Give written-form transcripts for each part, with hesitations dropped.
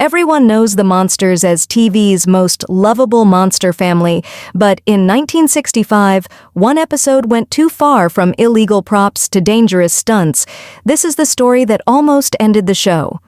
Everyone knows the Munsters as TV's most lovable monster family, but in 1965, one episode went too far from illegal props to dangerous stunts. This is the story that almost ended the show.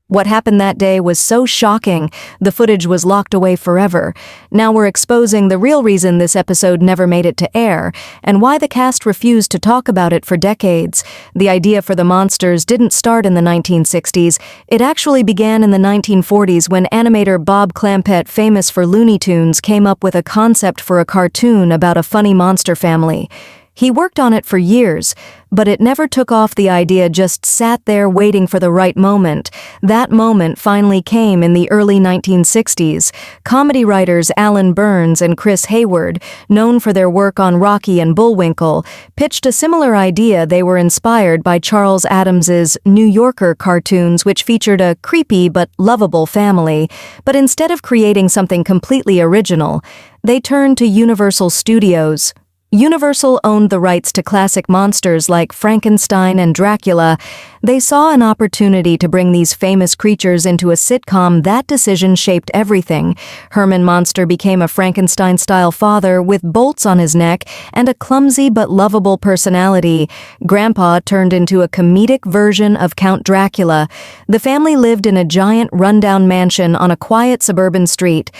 What happened that day was so shocking, the footage was locked away forever. Now we're exposing the real reason this episode never made it to air, and why the cast refused to talk about it for decades. The idea for the Munsters didn't start in the 1960s. It actually began in the 1940s when animator Bob Clampett, famous for Looney Tunes, came up with a concept for a cartoon about a funny monster family. He worked on it for years, but it never took off. The idea just sat there waiting for the right moment. That moment finally came in the early 1960s. Comedy writers Allan and Chris Hayward, known for their work on Rocky and Bullwinkle, pitched a similar idea. They were inspired by Charles Addams's New Yorker cartoons, which featured a creepy but lovable family. But instead of creating something completely original, they turned to Universal Studios. Universal owned the rights to classic monsters like Frankenstein and Dracula. They saw an opportunity to bring these famous creatures into a sitcom. That decision shaped everything. Herman Munster became a Frankenstein-style father with bolts on his neck and a clumsy but lovable personality. Grandpa turned into a comedic version of Count Dracula. The family lived in a giant rundown mansion on a quiet suburban street.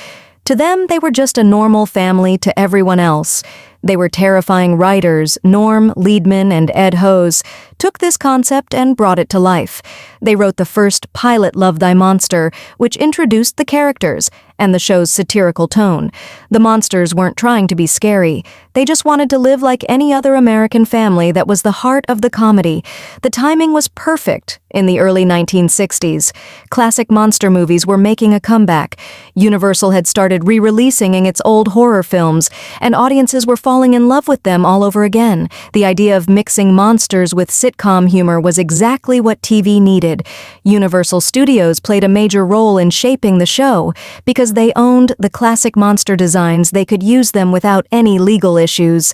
To them, they were just a normal family to everyone else. They were terrifying writers. Norm Leadman and Ed Hose took this concept and brought it to life. They wrote the first pilot, Love Thy Monster, which introduced the characters and the show's satirical tone. The Munsters weren't trying to be scary. They just wanted to live like any other American family. That was the heart of the comedy. The timing was perfect. In the early 1960s, classic monster movies were making a comeback. Universal had started re-releasing its old horror films, and audiences were falling in love with them all over again. The idea of mixing monsters with sitcom humor was exactly what TV needed. Universal Studios played a major role in shaping the show. Because they owned the classic monster designs, they could use them without any legal issues.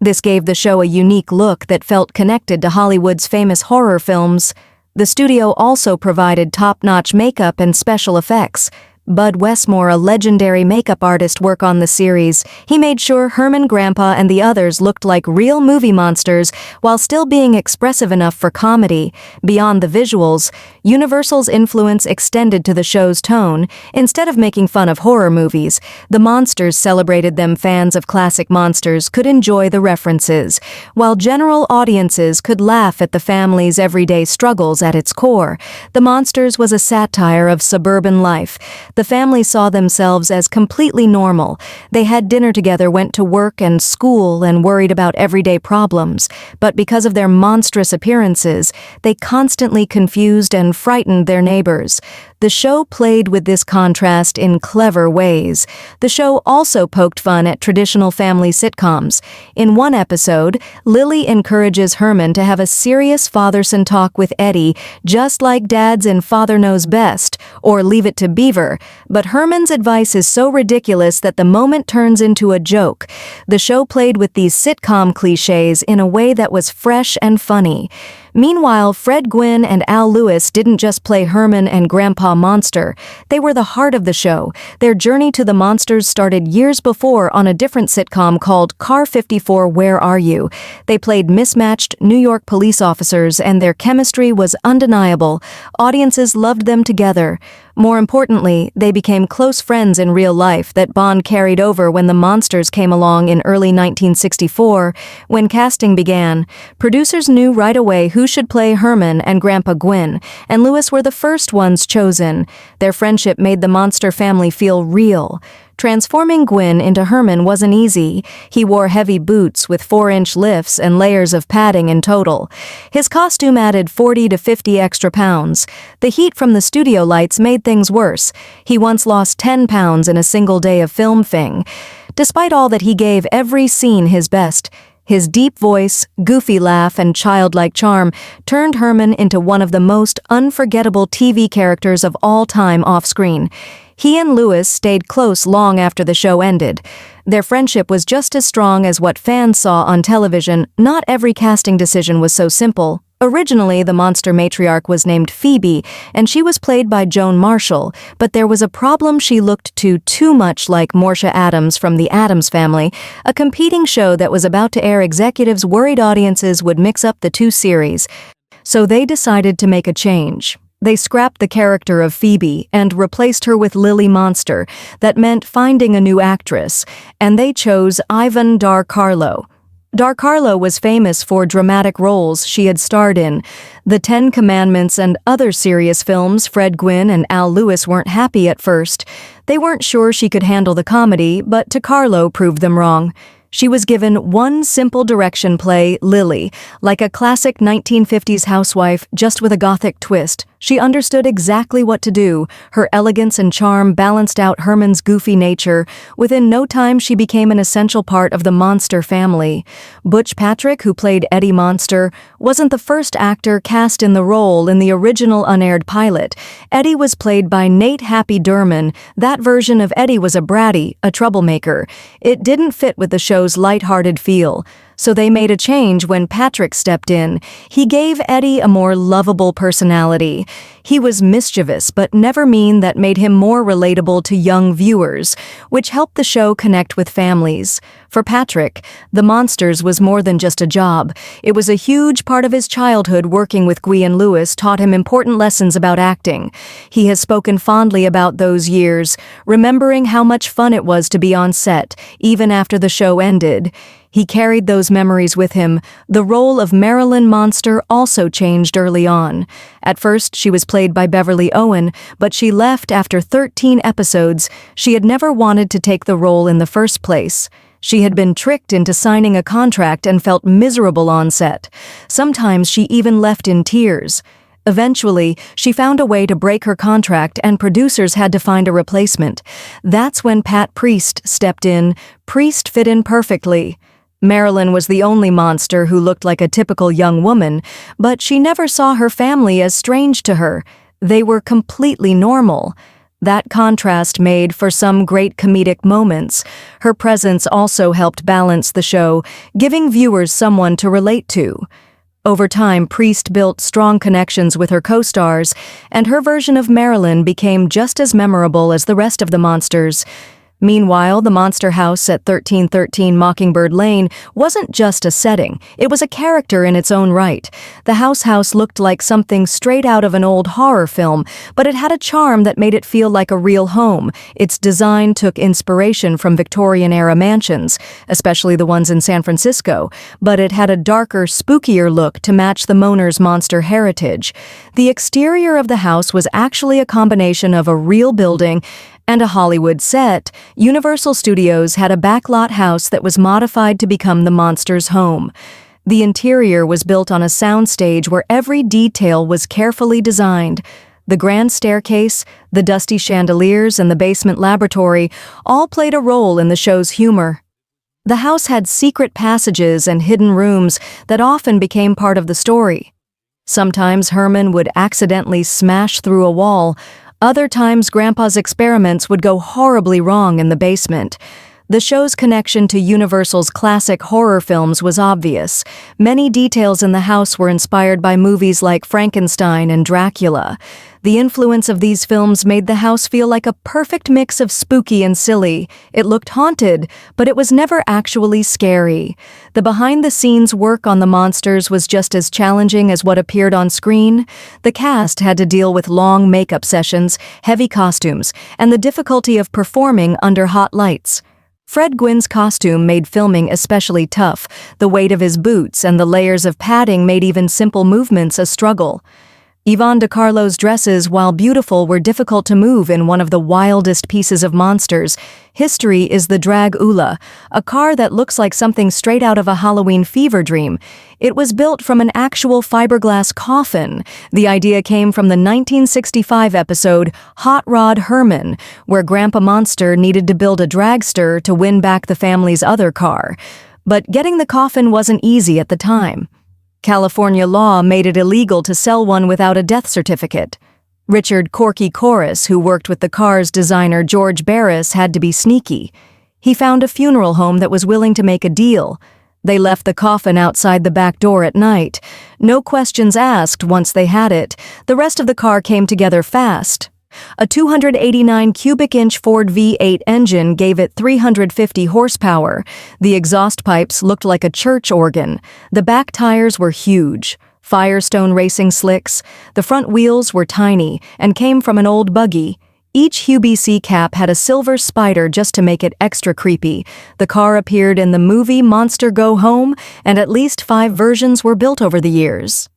This gave the show a unique look that felt connected to Hollywood's famous horror films. The studio also provided top-notch makeup and special effects. Bud Westmore, a legendary makeup artist, worked on the series. He made sure Herman, Grandpa, and the others looked like real movie monsters while still being expressive enough for comedy. Beyond the visuals, Universal's influence extended to the show's tone. Instead of making fun of horror movies, the Munsters celebrated them. Fans of classic monsters could enjoy the references, while general audiences could laugh at the family's everyday struggles. At its core, the Munsters was a satire of suburban life. The family saw themselves as completely normal. They had dinner together, went to work and school, and worried about everyday problems. But because of their monstrous appearances, they constantly confused and frightened their neighbors. The show played with this contrast in clever ways. The show also poked fun at traditional family sitcoms. In one episode, Lily encourages Herman to have a serious father-son talk with Eddie, just like dads in Father Knows Best or Leave It to Beaver. But Herman's advice is so ridiculous that the moment turns into a joke. The show played with these sitcom cliches in a way that was fresh and funny. Meanwhile, Fred Gwynne and Al Lewis didn't just play Herman and Grandpa Munster. They were the heart of the show. Their journey to the Munsters started years before on a different sitcom called Car 54, Where Are You? They played mismatched New York police officers, and their chemistry was undeniable. Audiences loved them together. More importantly, they became close friends in real life. That bond carried over when the Munsters came along in early 1964. When casting began, producers knew right away who should play Herman and Grandpa Gwynne, and Lewis were the first ones chosen. Their friendship made the Munster family feel real. Transforming Gwynne into Herman wasn't easy. He wore heavy boots with 4-inch lifts and layers of padding in total. His costume added 40 to 50 extra pounds. The heat from the studio lights made things worse. He once lost 10 pounds in a single day of filming. Despite all that, he gave every scene his best. His deep voice, goofy laugh, and childlike charm turned Herman into one of the most unforgettable TV characters of all time off-screen. He and Lewis stayed close long after the show ended. Their friendship was just as strong as what fans saw on television. Not every casting decision was so simple. Originally, the monster matriarch was named Phoebe, and she was played by Joan Marshall, but there was a problem: she looked too much like Morcia Addams from The Addams Family, a competing show that was about to air. Executives worried audiences would mix up the two series, so they decided to make a change. They scrapped the character of Phoebe and replaced her with Lily Monster. That meant finding a new actress, and they chose Yvonne Darcarlo. Darcarlo was famous for dramatic roles she had starred in. The Ten Commandments and other serious films. Fred Gwynne and Al Lewis weren't happy at first. They weren't sure she could handle the comedy, but Darcarlo proved them wrong. She was given one simple direction: play Lily, like a classic 1950s housewife, just with a gothic twist. She understood exactly what to do. Her elegance and charm balanced out Herman's goofy nature. Within no time, she became an essential part of the Monster family. Butch Patrick, who played Eddie Monster, wasn't the first actor cast in the role. In the original unaired pilot, Eddie was played by Nate Happy Durman. That version of Eddie was a bratty, a troublemaker. It didn't fit with the show's lighthearted feel, so they made a change when Patrick stepped in. He gave Eddie a more lovable personality. He was mischievous but never mean. That made him more relatable to young viewers, which helped the show connect with families. For Patrick, The Munsters was more than just a job. It was a huge part of his childhood. Working with Gwynne Lewis taught him important lessons about acting. He has spoken fondly about those years, remembering how much fun it was to be on set, even after the show ended. He carried those memories with him. The role of Marilyn Monster also changed early on. At first, she was played by Beverly Owen, but she left after 13 episodes. She had never wanted to take the role in the first place. She had been tricked into signing a contract and felt miserable on set. Sometimes she even left in tears. Eventually, she found a way to break her contract, and producers had to find a replacement. That's when Pat Priest stepped in. Priest fit in perfectly. Marilyn was the only monster who looked like a typical young woman, but she never saw her family as strange to her. They were completely normal. That contrast made for some great comedic moments. Her presence also helped balance the show, giving viewers someone to relate to. Over time, Priest built strong connections with her co-stars, and her version of Marilyn became just as memorable as the rest of the monsters. Meanwhile, the Monster House at 1313 Mockingbird Lane wasn't just a setting, it was a character in its own right. The house looked like something straight out of an old horror film, but it had a charm that made it feel like a real home. Its design took inspiration from Victorian-era mansions, especially the ones in San Francisco, but it had a darker, spookier look to match the owner's monster heritage. The exterior of the house was actually a combination of a real building and a Hollywood set. Universal Studios had a backlot house that was modified to become the monster's home. The interior was built on a soundstage where every detail was carefully designed. The grand staircase, the dusty chandeliers, and the basement laboratory all played a role in the show's humor. The house had secret passages and hidden rooms that often became part of the story. Sometimes Herman would accidentally smash through a wall. Other times, Grandpa's experiments would go horribly wrong in the basement. The show's connection to Universal's classic horror films was obvious. Many details in the house were inspired by movies like Frankenstein and Dracula. The influence of these films made the house feel like a perfect mix of spooky and silly. It looked haunted, but it was never actually scary. The behind-the-scenes work on the monsters was just as challenging as what appeared on screen. The cast had to deal with long makeup sessions, heavy costumes, and the difficulty of performing under hot lights. Fred Gwynne's costume made filming especially tough. The weight of his boots and the layers of padding made even simple movements a struggle. Yvonne Darcarlo's dresses, while beautiful, were difficult to move in one of the wildest pieces of monsters. History is the Drag Ula, a car that looks like something straight out of a Halloween fever dream. It was built from an actual fiberglass coffin. The idea came from the 1965 episode Hot Rod Herman, where Grandpa Monster needed to build a dragster to win back the family's other car. But getting the coffin wasn't easy at the time. California law made it illegal to sell one without a death certificate. Richard Corky Corus, who worked with the car's designer George Barris, had to be sneaky. He found a funeral home that was willing to make a deal. They left the coffin outside the back door at night. No questions asked once they had it. The rest of the car came together fast. A 289 cubic inch Ford V8 engine gave it 350 horsepower. The exhaust pipes looked like a church organ. The back tires were huge. Firestone racing slicks. The front wheels were tiny and came from an old buggy. Each UBC cap had a silver spider just to make it extra creepy. The car appeared in the movie Monster Go Home, and at least 5 versions were built over the years.